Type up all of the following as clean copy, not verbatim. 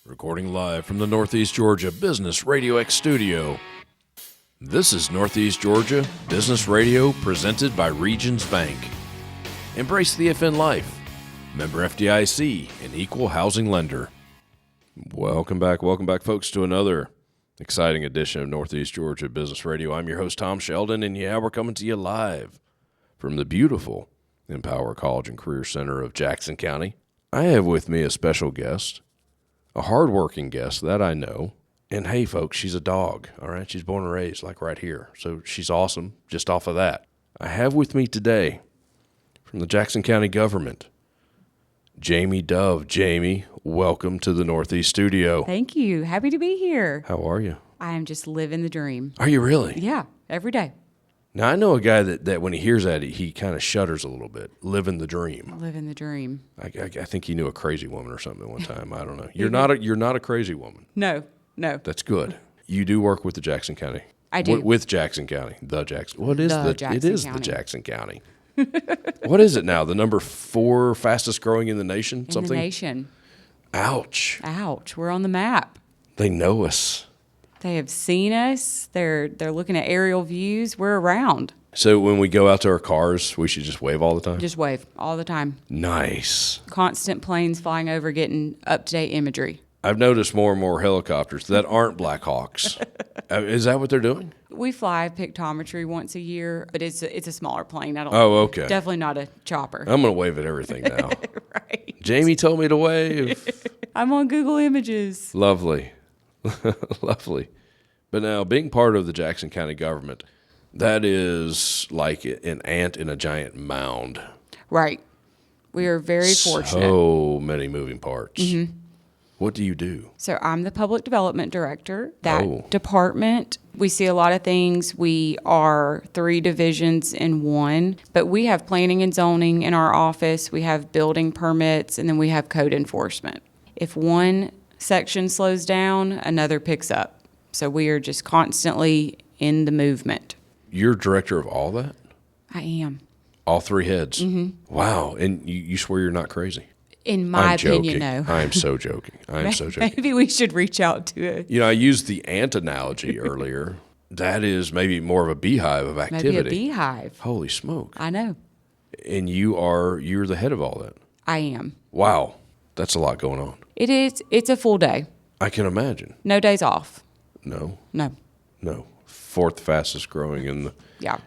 Recording live from the Northeast Georgia Business RadioX studio. This is Northeast Georgia Business Radio presented by Regions Bank. Embrace the FN life. Member FDIC, an equal housing lender. Welcome back, folks, to another exciting edition of Northeast Georgia Business Radio. I'm your host, Tom Sheldon, and we're coming to you live from the beautiful Empower College and Career Center of Jackson County. I have with me a special guest, a hardworking guest that I know. And hey, folks, she's a dog, all right? She's born and raised, like right here. So she's awesome just off of that. I have with me today from the Jackson County government, Jamie Dove. Jamie, welcome to the Northeast studio. Thank you. Happy to be here. How are you? I am just living the dream. Are you really? Yeah, every day. Now, I know a guy that when he hears that, he kind of shudders a little bit. Living the dream. Living the dream. I think he knew a crazy woman or something at one time. I don't know. You're not a crazy woman. No. That's good. You do work with the Jackson County. I do. With Jackson County. The Jackson. What is the Jackson It is County. the Jackson County. What is it now? The number 4 fastest growing in the nation? In the nation. Ouch. We're on the map. They know us. They have seen us. They're looking at aerial views. We're around. So when we go out to our cars, we should just wave all the time? Just wave all the time. Nice. Constant planes flying over, getting up-to-date imagery. I've noticed more and more helicopters that aren't Black Hawks. Is that what they're doing? We fly pictometry once a year, but it's a smaller plane. Oh, okay. Definitely not a chopper. I'm going to wave at everything now. Right. Jamie told me to wave. I'm on Google Images. Lovely. Lovely. But now, being part of the Jackson County government, that is like an ant in a giant mound. Right. We are very fortunate. So many moving parts. Mm-hmm. What do you do? So I'm the public development director. That department, we see a lot of things. We are 3 divisions in one, but we have planning and zoning in our office. We have building permits, and then we have code enforcement. If one section slows down, another picks up. So we are just constantly in the movement. You're director of all that? I am. All 3 heads? Mm-hmm. Wow. And you swear you're not crazy? In my opinion, joking. no. I am so joking. Maybe we should reach out to it. I used the ant analogy earlier. That is maybe more of a beehive of activity. Maybe a beehive. Holy smoke. I know. And you're the head of all that? I am. Wow. That's a lot going on. It is. It's a full day. I can imagine. No days off. No. 4th fastest growing in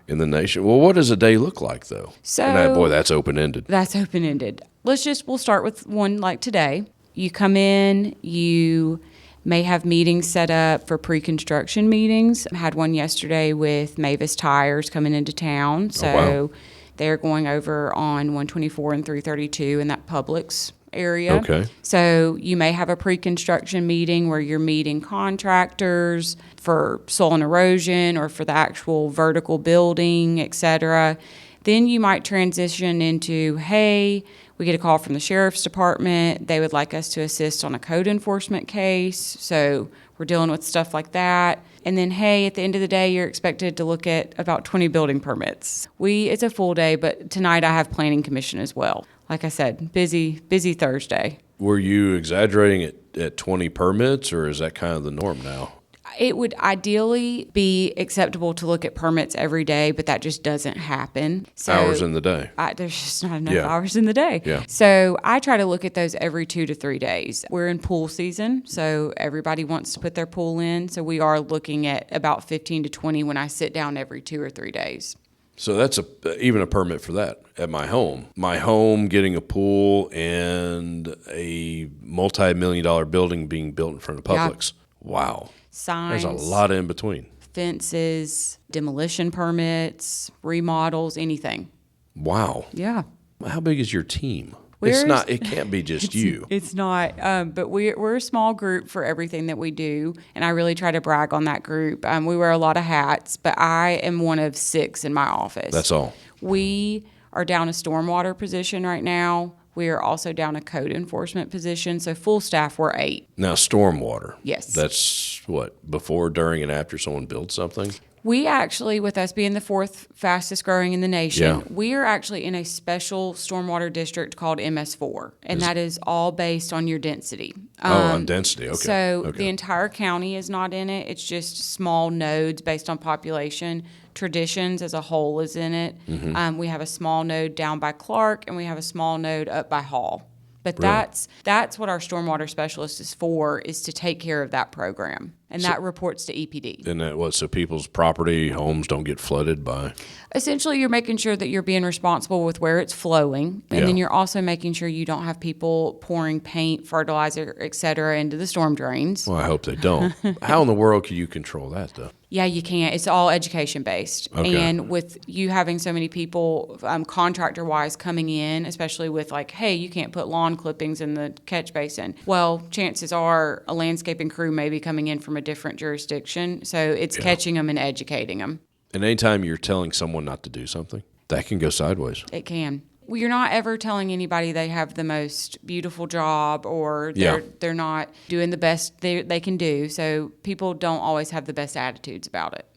the nation. Well, what does a day look like, though? So, that's open-ended. That's open-ended. We'll start with one like today. You come in, you may have meetings set up for pre-construction meetings. I had one yesterday with Mavis Tires coming into town. So they're going over on 124 and 332 in that Publix area. Okay. So you may have a pre-construction meeting where you're meeting contractors for soil and erosion or for the actual vertical building, et cetera. Then you might transition into, hey, we get a call from the sheriff's department. They would like us to assist on a code enforcement case. So we're dealing with stuff like that. And then, hey, at the end of the day, you're expected to look at about 20 building permits. It's a full day, but tonight I have planning commission as well. Like I said, busy Thursday. Were you exaggerating at 20 permits, or is that kind of the norm now? It would ideally be acceptable to look at permits every day, but that just doesn't happen. So hours in the day. There's just not enough hours in the day. Yeah. So I try to look at those every 2 to 3 days. We're in pool season, so everybody wants to put their pool in. So we are looking at about 15 to 20 when I sit down every 2 or 3 days. So that's even a permit for that at my home. My home getting a pool and a multi-million-dollar building being built in front of Publix. Yeah. Wow. Signs. There's a lot in between. Fences, demolition permits, remodels, anything. Wow. Yeah. How big is your team? It can't be just you. It's not, but we're a small group for everything that we do, and I really try to brag on that group. We wear a lot of hats, but I am one of 6 in my office. That's all. We are down a stormwater position right now. We are also down a code enforcement position, so full staff, we're 8. Now, stormwater. Yes. That's what, before, during, and after someone builds something? We actually, with us being the fourth fastest growing in the nation, Yeah. we are actually in a special stormwater district called MS4, and that is all based on your density. On density. Okay. So okay. the entire county is not in it. It's just small nodes based on population. Traditions as a whole is in it. Mm-hmm. We have a small node down by Clark, and we have a small node up by Hall. But Really? that's what our stormwater specialist is for, is to take care of that program. And that reports to EPD. And that what? So people's property, homes don't get flooded by. Essentially, you're making sure that you're being responsible with where it's flowing. And Yeah. then you're also making sure you don't have people pouring paint, fertilizer, et cetera, into the storm drains. Well, I hope they don't. How in the world can you control that, though? Yeah, you can't. It's all education based. Okay. And with you having so many people, contractor wise, coming in, especially with like, hey, you can't put lawn clippings in the catch basin. Well, chances are a landscaping crew may be coming in from a different jurisdiction. So it's catching them and educating them. And anytime you're telling someone not to do something, that can go sideways. It can. Well, you're not ever telling anybody they have the most beautiful job or they're not doing the best they can do. So people don't always have the best attitudes about it.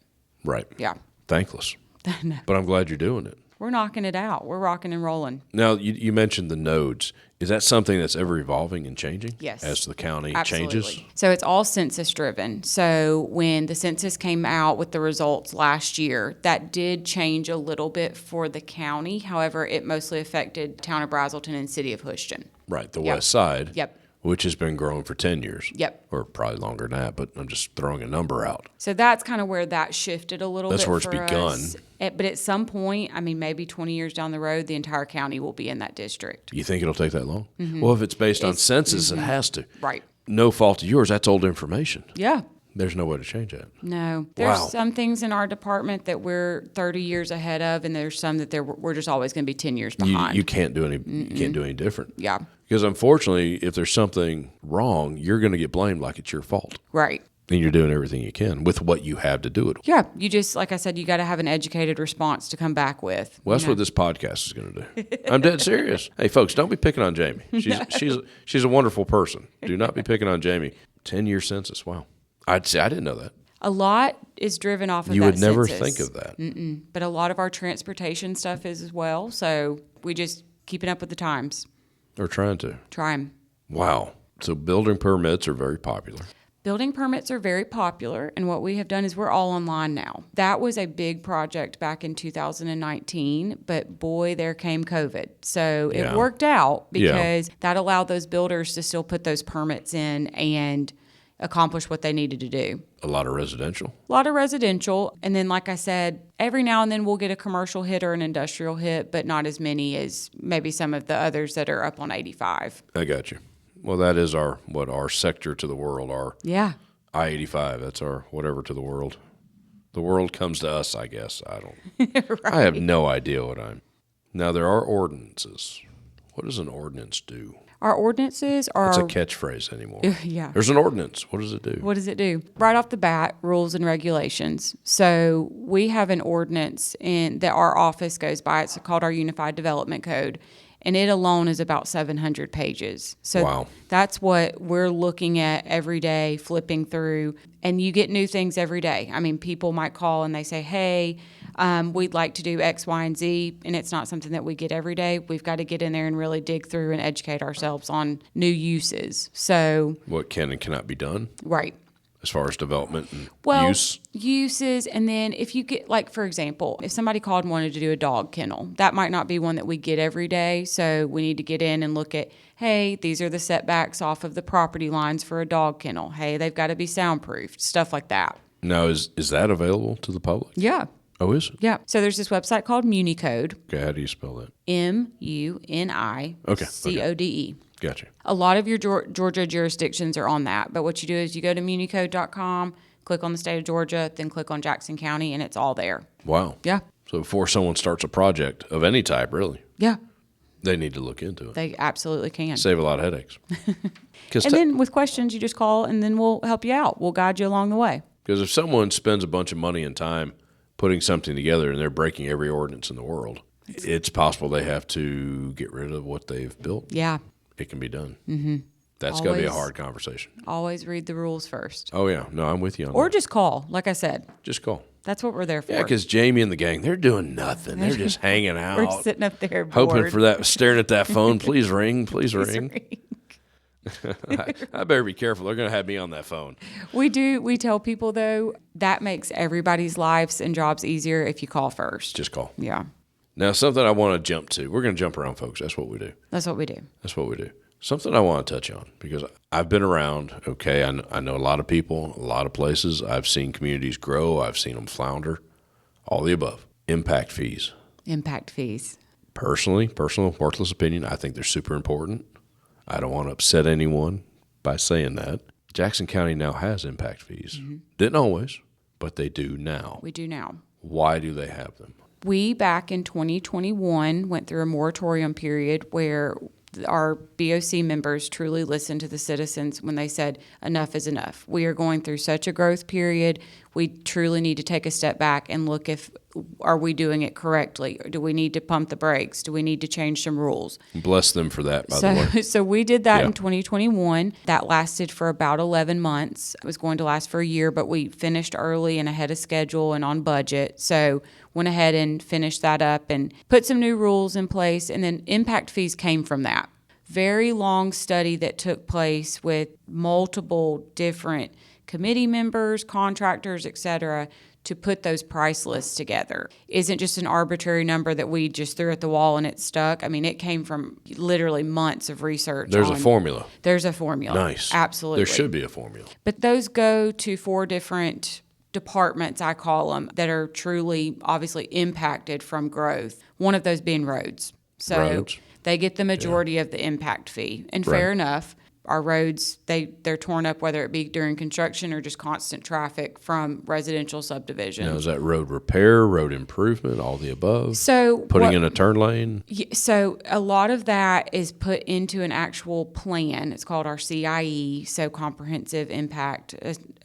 Right. Yeah. Thankless. No. But I'm glad you're doing it. We're knocking it out. We're rocking and rolling. Now, you mentioned the nodes. Is that something that's ever evolving and changing? Yes. As the county Absolutely. changes? So it's all census driven. So when the census came out with the results last year, that did change a little bit for the county. However, it mostly affected town of Brazelton and city of Houston. Right, the Yep. west side. Yep. Which has been growing for 10 years. Yep. Or probably longer than that, but I'm just throwing a number out. So that's kind of where that shifted a little That's bit where it's for begun. us. But at some point, I mean, maybe 20 years down the road, the entire county will be in that district. You think it'll take that long? Well, if it's based on census, it has to. Right. No fault of yours. That's old information. Yeah. There's no way to change that. No. There's Wow. some things in our department that we're 30 years ahead of, and there's some that we're just always going to be 10 years behind. You can't do any. You can't do any different. Yeah. Because unfortunately, if there's something wrong, you're going to get blamed like it's your fault, Right. and you're doing everything you can with what you have to do it. Yeah. You just, like I said, you got to have an educated response to come back with. Well, that's what this podcast is going to do. I'm dead serious. Hey, folks, don't be picking on Jamie. She's a wonderful person. Do not be picking on Jamie. 10-year census. Wow. I'd say I didn't know that. A lot is driven off of You that would never census. think of that. But a lot of our transportation stuff is as well. So we just keeping up with the times. Or trying to. Try 'em. Wow. So building permits are very popular. Building permits are very popular, and what we have done is we're all online now. That was a big project back in 2019, but boy, there came COVID. So Yeah. it worked out Yeah. because that allowed those builders to still put those permits in and accomplish what they needed to do. A lot of residential. A lot of residential, and then like I said, every now and then we'll get a commercial hit or an industrial hit, but not as many as maybe some of the others that are up on 85. I got you. Well, that is our sector to the world, our Yeah. I-85. That's our whatever to the world. The world comes to us, I guess. I don't. I have no idea what I'm. Now, there are ordinances. What does an ordinance do? Our ordinances are... It's a catchphrase anymore. Yeah. There's an ordinance. What does it do? What does it do? Right off the bat, rules and regulations. So we have an ordinance that our office goes by. It's called our Unified Development Code. And it alone is about 700 pages. So Wow. that's what we're looking at every day, flipping through. And you get new things every day. I mean, people might call and they say, hey, we'd like to do X, Y, and Z. And it's not something that we get every day. We've got to get in there and really dig through and educate ourselves on new uses. So, What can and cannot be done right. as far as development and Well, use? uses, and then if you get, like, for example, if somebody called and wanted to do a dog kennel, that might not be one that we get every day. So we need to get in and look at, hey, these are the setbacks off of the property lines for a dog kennel. Hey, they've got to be soundproofed, stuff like that. Now, is that available to the public? Yeah. Oh, is it? Yeah. So there's this website called MuniCode, Okay, how do you spell that? MUNICODE. Gotcha. A lot of your Georgia jurisdictions are on that. But what you do is you go to municode.com, click on the state of Georgia, then click on Jackson County, and it's all there. Wow. Yeah. So before someone starts a project of any type, really, Yeah. they need to look into it. They absolutely can. Save a lot of headaches. And then with questions, you just call, and then we'll help you out. We'll guide you along the way. Because if someone spends a bunch of money and time putting something together and they're breaking every ordinance in the world, it's possible they have to get rid of what they've built. Yeah. It can be done. Mm-hmm. That's got to be a Always. hard conversation. Always read the rules first. Oh, yeah. No, I'm with you on Or that. just call, like I said. Just call. That's what we're there for. Yeah, because Jamie and the gang, they're doing nothing. They're just hanging out. We're sitting up there hoping bored. for that, staring at that phone. Please ring. Please Please ring. ring. I better be careful. They're going to have me on that phone. We tell people, though, that makes everybody's lives and jobs easier if you call first. Just call. Yeah. Now, something I want to jump to. We're going to jump around, folks. That's what we do. That's what we do. That's what we do. Something I want to touch on because I've been around, okay? I know a lot of people, a lot of places. I've seen communities grow. I've seen them flounder. All the above. Impact fees. Impact fees. Personal, worthless opinion, I think they're super important. I don't want to upset anyone by saying that. Jackson County now has impact fees. Mm-hmm. Didn't always, but they do now. We do now. Why do they have them? We, back in 2021, went through a moratorium period where our BOC members truly listened to the citizens when they said enough is enough. We are going through such a growth period. We truly need to take a step back and look are we doing it correctly? Or do we need to pump the brakes? Do we need to change some rules? Bless them for that, by the way. So we did that in 2021. That lasted for about 11 months. It was going to last for a year, but we finished early and ahead of schedule and on budget. So went ahead and finished that up and put some new rules in place. And then impact fees came from that. Very long study that took place with multiple different committee members, contractors, et cetera, to put those price lists together. Isn't just an arbitrary number that we just threw at the wall and it stuck. I mean, it came from literally months of research. There's a formula. There's a formula. Nice. Absolutely. There should be a formula. But those go to 4 different departments, I call them, that are truly, obviously impacted from growth. One of those being roads. So roads. They get the majority of the impact fee. And fair enough. Our roads, they're torn up, whether it be during construction or just constant traffic from residential subdivisions. Now, is that road repair, road improvement, all the above? So putting in a turn lane? So a lot of that is put into an actual plan. It's called our CIE, so Comprehensive Impact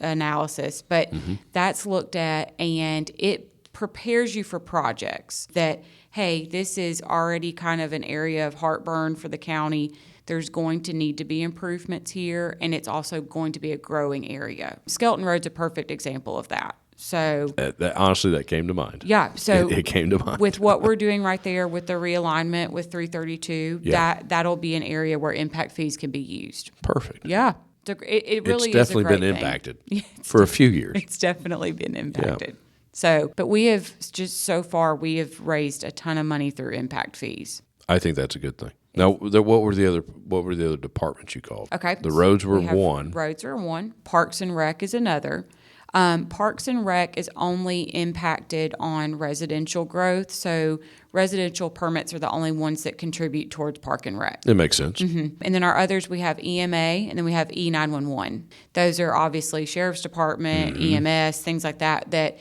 Analysis. But that's looked at, and it prepares you for projects that, hey, this is already kind of an area of heartburn for the county. There's going to need to be improvements here, and it's also going to be a growing area. Skelton Road's a perfect example of that. So honestly, that came to mind. Yeah, so it came to mind. With what we're doing right there with the realignment with 332, that'll be an area where impact fees can be used. Perfect. Yeah, it really it's definitely is a great been thing. impacted for a few years. It's definitely been impacted. Yeah. So, but we have just so far we have raised a ton of money through impact fees. I think that's a good thing. Now, what were the other departments you called? Okay, the roads were one. Roads are one. Parks and Rec is another. Parks and Rec is only impacted on residential growth, so residential permits are the only ones that contribute towards Park and Rec. It makes sense. Mm-hmm. And then our others, we have EMA, and then we have E911. Those are obviously Sheriff's Department, EMS, things like that,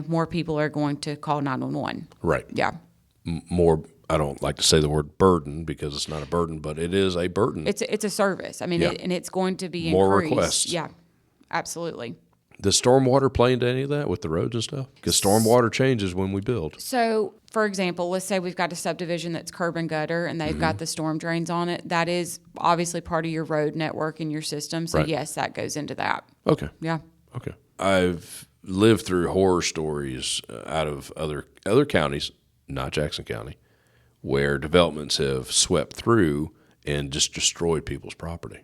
more people are going to call 911. Right. Yeah. More, I don't like to say the word burden because it's not a burden, but it is a burden. It's a service. I mean, and it's going to be more increased. Requests. Yeah, absolutely. Does stormwater play into any of that with the roads and stuff? Because stormwater changes when we build. So, for example, let's say we've got a subdivision that's curb and gutter and they've got the storm drains on it. That is obviously part of your road network in your system. So, yes, that goes into that. Okay. Yeah. Okay. I've lived through horror stories out of other counties, not Jackson County, where developments have swept through and just destroyed people's property.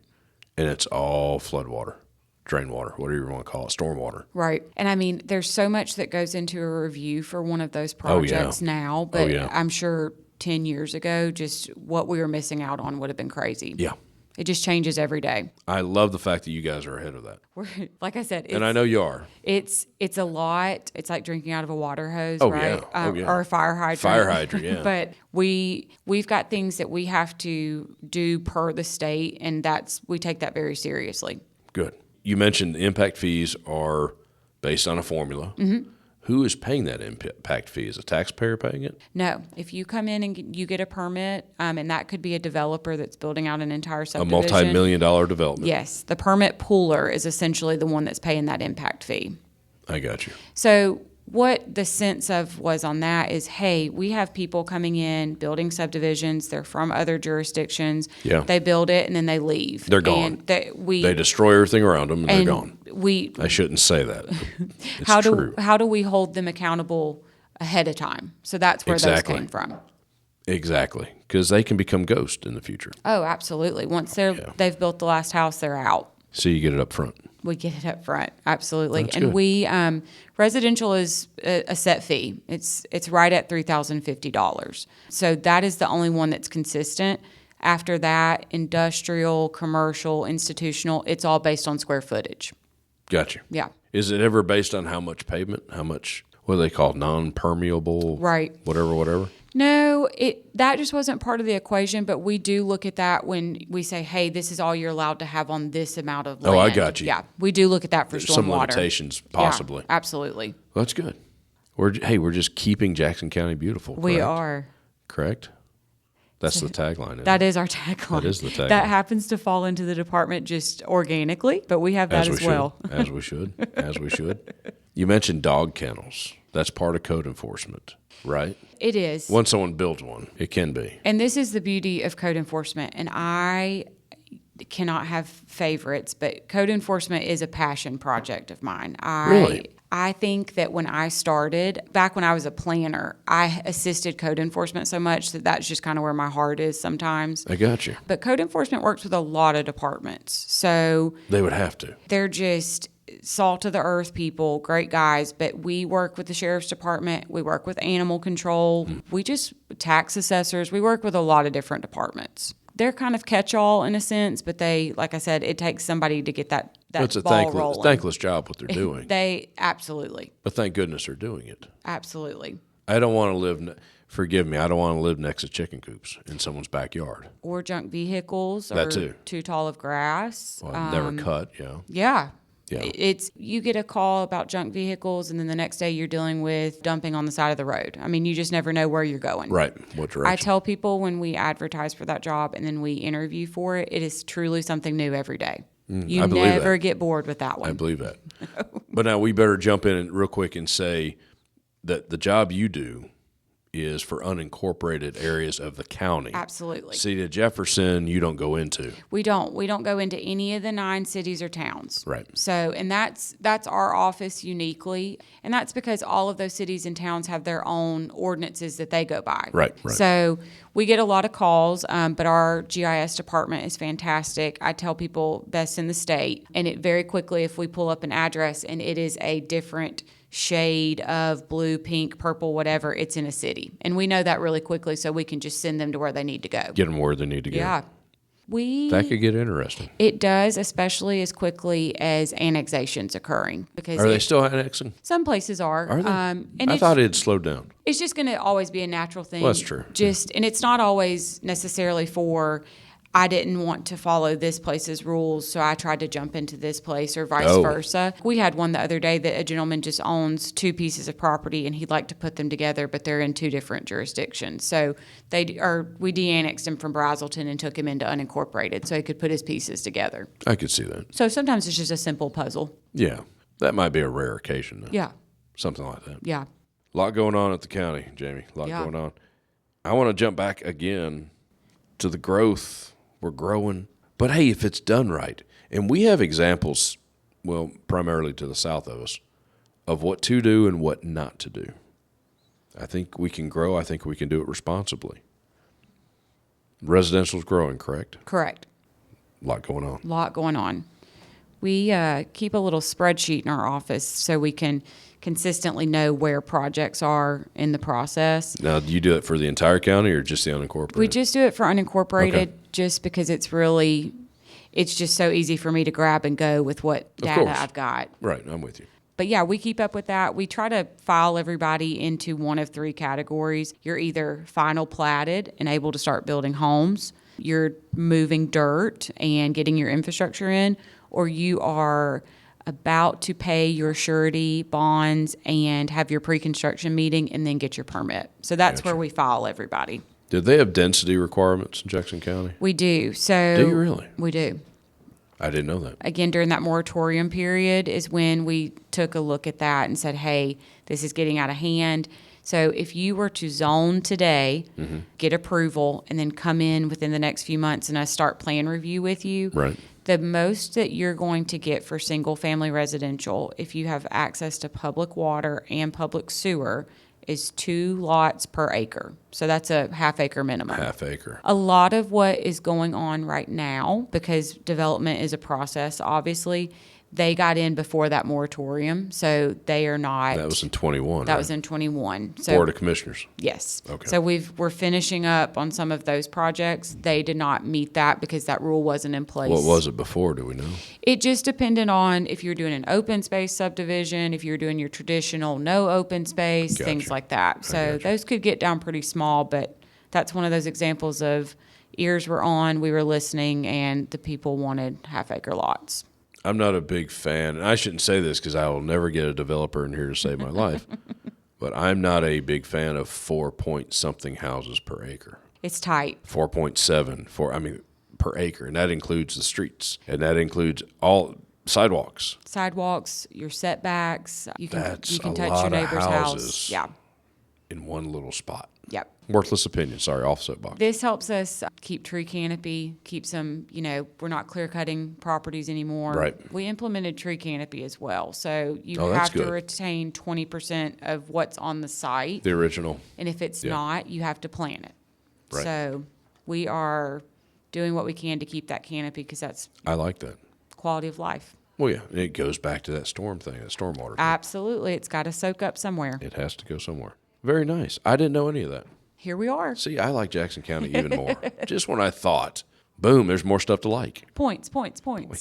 And it's all floodwater. Drain water, whatever you want to call it, stormwater. Right. And I mean, there's so much that goes into a review for one of those projects now, but I'm sure 10 years ago, just what we were missing out on would have been crazy. Yeah. It just changes every day. I love the fact that you guys are ahead of that. Like I said, and I know you are. It's a lot. It's like drinking out of a water hose, right? Or a fire hydrant. Fire hydrant, yeah. But we've got things that we have to do per the state, and we take that very seriously. Good. You mentioned the impact fees are based on a formula. Mm-hmm. Who is paying that impact fee? Is a taxpayer paying it? No. If you come in and you get a permit, and that could be a developer that's building out an entire subdivision. A multi-million-dollar development. Yes. The permit pooler is essentially the one that's paying that impact fee. I got you. So what the sense of was on that is, hey, we have people coming in, building subdivisions. They're from other jurisdictions. Yeah. They build it, and then they leave. They're gone. And they destroy everything around them, and they're gone. I shouldn't say that. It's how true. do we hold them accountable ahead of time? So that's where those came from. Exactly, because they can become ghosts in the future. Oh, absolutely. Once they've built the last house, they're out. So you get it up front. We get it up front, absolutely. That's and good. we residential is a set fee. It's right at $3,050. So that is the only one that's consistent. After that, industrial, commercial, institutional, it's all based on square footage. Gotcha. Yeah. Is it ever based on how much pavement? How much? What do they call non-permeable? Right. Whatever. No, that just wasn't part of the equation, but we do look at that when we say, hey, this is all you're allowed to have on this amount of land. Oh, I got you. Yeah, we do look at that for stormwater. Some limitations, possibly. Yeah, absolutely. Well, that's good. We're just keeping Jackson County beautiful. Correct? We are. Correct? That's the tagline. Isn't That it? is our tagline. That is the tagline. That happens to fall into the department just organically, but we have that as well. As we should. As we should. You mentioned dog kennels. That's part of code enforcement, right? It is. Once someone builds one, it can be. And this is the beauty of code enforcement. And I cannot have favorites, but code enforcement is a passion project of mine. Really? I think that when I started, back when I was a planner, I assisted code enforcement so much that that's just kind of where my heart is sometimes. I got you. But code enforcement works with a lot of departments. So They would have to. they're just salt of the earth people, great guys, but we work with the sheriff's department, we work with animal control, we just tax assessors, we work with a lot of different departments. They're kind of catch-all in a sense, but they, like I said, it takes somebody to get that It's a ball rolling. thankless job what they're doing. They absolutely, But thank goodness they're doing it. absolutely. I don't want to live, forgive me, I don't want to live next to chicken coops in someone's backyard. Or junk vehicles, That or too. too tall of grass. Well, never cut, Yeah. Yeah. It's you get a call about junk vehicles, and then the next day you're dealing with dumping on the side of the road. I mean, you just never know where you're going. Right. What direction? I tell people when we advertise for that job and then we interview for it, it is truly something new every day. You I believe never that. get bored with that one. I believe that. But now we better jump in real quick and say that the job you do is for unincorporated areas of the county. Absolutely. City of Jefferson, you don't go into. We don't go into any of the 9 cities or towns. Right. So, and that's our office uniquely, and that's because all of those cities and towns have their own ordinances that they go by. Right. So we get a lot of calls, but our GIS department is fantastic. I tell people best in the state, and it very quickly, if we pull up an address and it is a different shade of blue, pink, purple, whatever, it's in a city. And we know that really quickly, so we can just send them to where they need to go. Get them where they need to go. Yeah. That could get interesting. It does, especially as quickly as annexations occurring. Because Are they still annexing? some places are. Are they? And I thought it had slowed down. it's just going to always be a natural thing. Well, that's true. And it's not always necessarily for, I didn't want to follow this place's rules, so I tried to jump into this place, or vice versa. We had one the other day that a gentleman just owns 2 pieces of property, and he'd like to put them together, but they're in 2 different jurisdictions. So we de-annexed him from Brazelton and took him into unincorporated so he could put his pieces together. I could see that. So sometimes it's just a simple puzzle. Yeah. That might be a rare occasion. Though. Yeah. Something like that. Yeah. A lot going on at the county, Jamie. A lot going on. I want to jump back again to the growth. We're growing. But hey, if it's done right, and we have examples, well, primarily to the south of us, of what to do and what not to do. I think we can grow. I think we can do it responsibly. Residential's growing, correct? Correct. A lot going on. A lot going on. We keep a little spreadsheet in our office so we can consistently know where projects are in the process. Now, do you do it for the entire county or just the unincorporated? We just do it for unincorporated just because it's just so easy for me to grab and go with what data I've got. Right, I'm with you. But yeah, we keep up with that. We try to file everybody into one of 3 categories. You're either final platted and able to start building homes, you're moving dirt and getting your infrastructure in, or you are about to pay your surety bonds and have your pre-construction meeting and then get your permit. So that's where we file everybody. Did they have density requirements in Jackson County? We do. So Do you really? We do. I didn't know that. Again, during that moratorium period is when we took a look at that and said, hey, this is getting out of hand. So if you were to zone today, get approval, and then come in within the next few months and us start plan review with you, Right. The most that you're going to get for single-family residential, if you have access to public water and public sewer, is 2 lots per acre. So that's a half-acre minimum. Half acre. A lot of what is going on right now, because development is a process, obviously, they got in before that moratorium, so they are not. That was in 21. That right? was in 21. So Board of Commissioners. yes. Okay. So we're finishing up on some of those projects. They did not meet that because that rule wasn't in place. What was it before? Do we know? It just depended on if you're doing an open space subdivision, if you're doing your traditional no open space, Gotcha. things like that. So gotcha. those could get down pretty small, but that's one of those examples of ears were on, we were listening, and the people wanted half-acre lots. I'm not a big fan, and I shouldn't say this because I will never get a developer in here to save my life, but I'm not a big fan of 4-point-something houses per acre. It's tight. 4.7, per acre, and that includes the streets, and that includes all sidewalks. Sidewalks, your setbacks, you can That's you can a touch lot your of neighbor's houses. house. Yeah. In one little spot. Yep. Worthless opinion. Sorry, off soapbox. This helps us keep tree canopy, keep some, we're not clear cutting properties anymore. Right. We implemented tree canopy as well. So you Oh, that's have to good. retain 20% of what's on the site. The original. And if it's Yeah. not, you have to plant it. Right. So we are doing what we can to keep that canopy because that's I like that. quality of life. Well, yeah, and it goes back to that storm thing, that stormwater thing. Absolutely. It's got to soak up somewhere. It has to go somewhere. Very nice. I didn't know any of that. Here we are. See, I like Jackson County even more. Just when I thought, boom, there's more stuff to like. Points.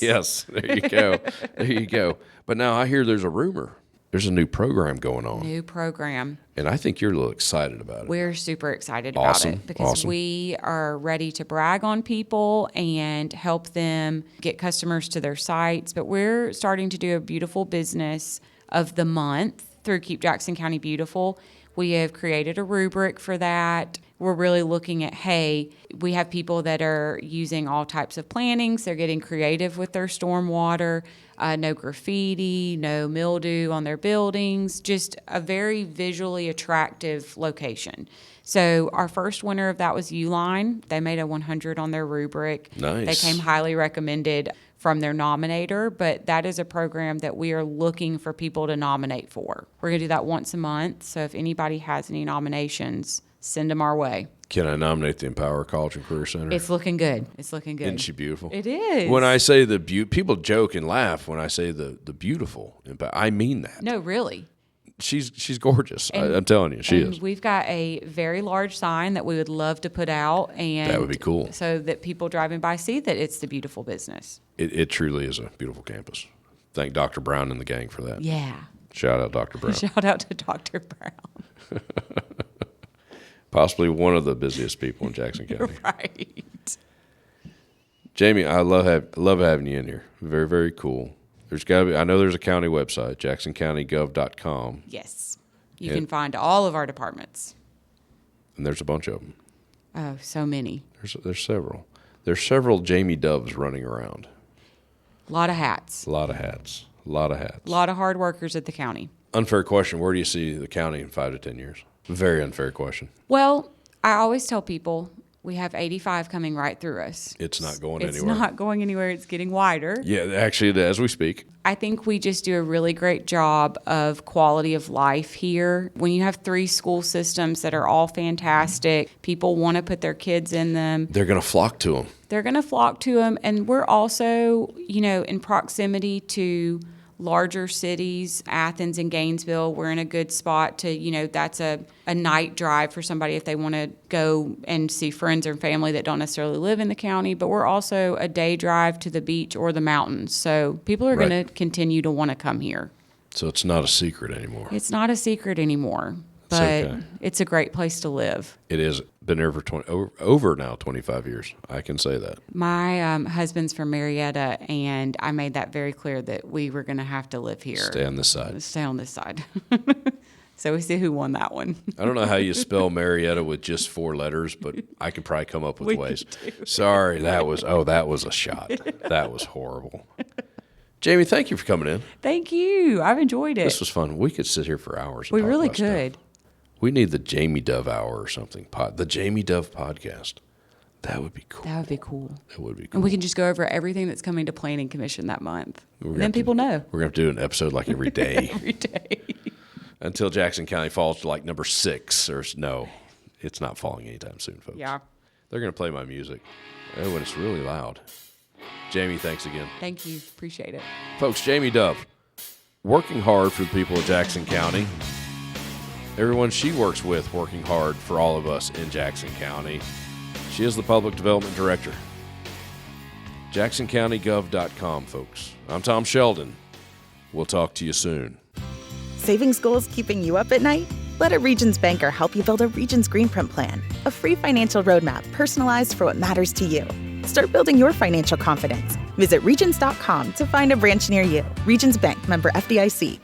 Yes, there you go. There you go. But now I hear there's a rumor. There's a new program going on. New program. And I think you're a little excited about it. We're super excited Awesome, about it because awesome. we are ready to brag on people and help them get customers to their sites. But we're starting to do a beautiful business of the month through Keep Jackson County Beautiful. We have created a rubric for that. We're really looking at, hey, we have people that are using all types of plantings. They're getting creative with their stormwater, no graffiti, no mildew on their buildings, just a very visually attractive location. So our first winner of that was Uline. They made a 100 on their rubric. Nice. They came highly recommended from their nominator, but that is a program that we are looking for people to nominate for. We're going to do that once a month, so if anybody has any nominations, send them our way. Can I nominate the Empower College and Career Center? It's looking good. It's looking good. Isn't she beautiful? It is. When I say people joke and laugh when I say the beautiful. I mean that. No, really. She's gorgeous. And- I'm telling you, she And is. we've got a very large sign that we would love to put out, and That would be cool. so that people driving by see that it's the beautiful business. It truly is a beautiful campus. Thank Dr. Brown and the gang for that. Yeah. Shout out Dr. Brown. Shout out to Dr. Brown. Possibly one of the busiest people in Jackson County. Right. Jamie, I love having you in here. Very, very cool. There's got to be. I know there's a county website, jacksoncountygov.com, Yes. You Yeah. can find all of our departments. and there's a bunch of them. Oh, so many. There's several. There's several Jamie Doves running around. A lot of hats. A lot of hats. A lot of hats. A lot of hard workers at the county. Unfair question. Where do you see the county in 5 to 10 years? Very unfair question. Well, I always tell people we have 85 coming right through us. It's not going It's anywhere. not going anywhere. It's getting wider. Yeah, actually, as we speak. I think we just do a really great job of quality of life here. When you have 3 school systems that are all fantastic, people want to put their kids in them. They're going to flock to them. They're going to flock to them. And we're also, in proximity to larger cities, Athens and Gainesville. We're in a good spot to, that's a night drive for somebody if they want to go and see friends or family that don't necessarily live in the county. But we're also a day drive to the beach or the mountains. So people are Right. going to continue to want to come here. So it's not a secret anymore. It's not a secret anymore, but okay. it's a great place to live. It is. Been there for over now 25 years. I can say that. My husband's from Marietta, and I made that very clear that we were going to have to live here. Stay on this side. Stay on this side. So we see who won that one. I don't know how you spell Marietta with just 4 letters, but I could probably come up with We ways. could do. Sorry, that was a shot. That was horrible. Jamie, thank you for coming in. Thank you. I've enjoyed it. This was fun. We could sit here for hours. And We talk really about stuff. could. We need the Jamie Dove Hour or something. The Jamie Dove Podcast. That would be cool. That would be cool. That would be cool. And we can just go over everything that's coming to Planning Commission that month. We're And then people know. We're going to do an episode like every day. Every day. Until Jackson County falls to like number 6 or no. It's not falling anytime soon, folks. Yeah. They're going to play my music. Oh, and it's really loud. Jamie, thanks again. Thank you. Appreciate it. Folks, Jamie Dove, working hard for the people of Jackson County. Everyone she works with working hard for all of us in Jackson County. She is the Public Development Director. JacksonCountyGov.com, folks. I'm Tom Sheldon. We'll talk to you soon. Savings goals keeping you up at night? Let a Regions banker help you build a Regions Greenprint plan, a free financial roadmap personalized for what matters to you. Start building your financial confidence. Visit Regions.com to find a branch near you. Regions Bank, member FDIC.